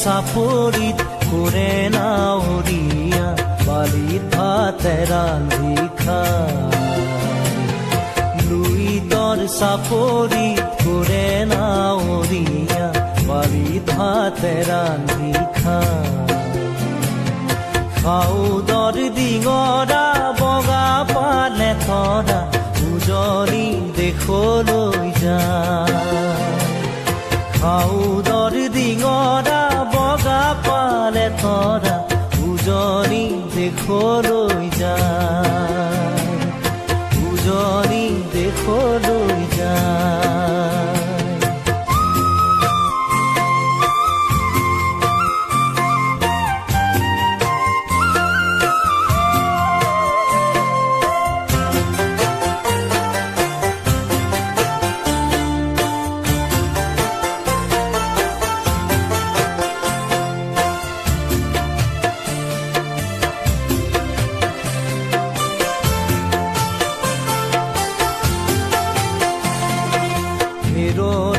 চাপৰিত কৰে নাৱৰীয়া বালিত ভাতে ৰান্ধি খায় লুইতৰ চাপৰিত কৰে নাৱৰীয়া বালিত ভাতে ৰান্ধি খায় খাউদৰ ডিঙৰা বগা পালে থৰা উজনি দেশলৈ যায় খাউদৰ ডিঙৰা বগা পালে থৰা উজনি দেশলৈ যায় উজনি দেশলৈ যায়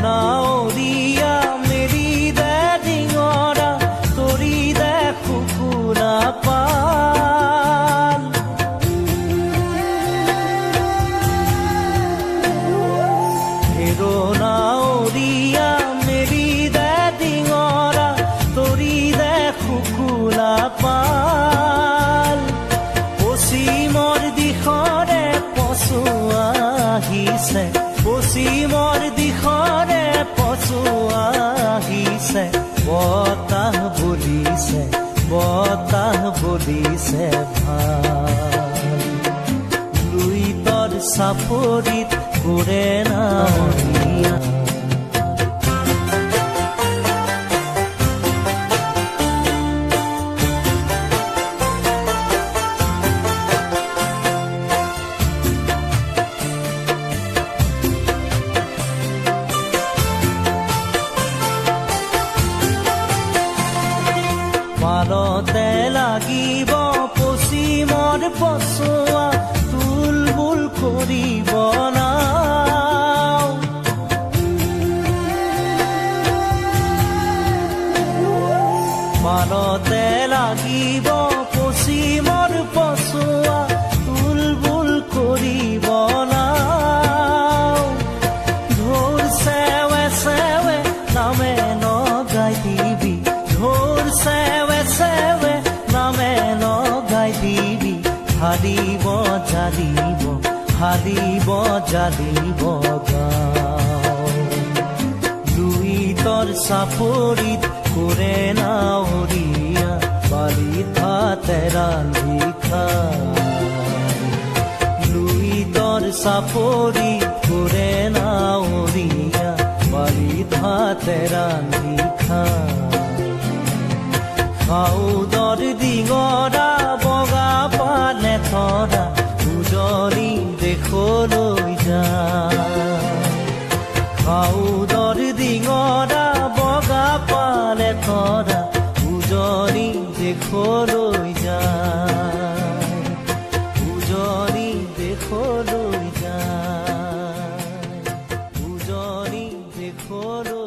নাৱৰীয়া মেৰি দে ডিঙৰা তৰি দে কুকুৰা পাল নাৱৰীয়া মেৰি দে ডিঙৰা তৰি দে কুকুৰা পাল পশ্চিমৰ দিশৰে পচুৱা আহিছে পশ্চিমৰ দিশৰে পচুৱা আহিছে বতাহ বলিছে ভাল লুইতৰ চাপৰিত কৰে নাৱৰীয়া পালতে লাগিব পশ্চিমৰ পচুৱা তুলবুল কৰিব নাও পালতে লাগিব পশ্চিমৰ পচুৱা তুলবুল কৰিব নাও ঢোল চেৱে চেৱে নামে নগাই দিবি ঢোল চেৱে চেৱে নামে নগাই দিবি হালিব জালিব গাঁও লুইতৰ চাপৰিত কৰে নাৱৰীয়া বালিত ভাতে ৰান্ধি খায় লুইতৰ চাপৰিত কৰে নাৱৰীয়া বালিত ভাতে ৰান্ধি খায় খাউদৰ ডিঙৰা বগা পালে থৰা উজনি দেশলৈ যায় খাউদৰ ডিঙৰা বগা পালে থৰা উজনি দেশলৈ যায় উজনি দেশলৈ যায় উজনি দেশলৈ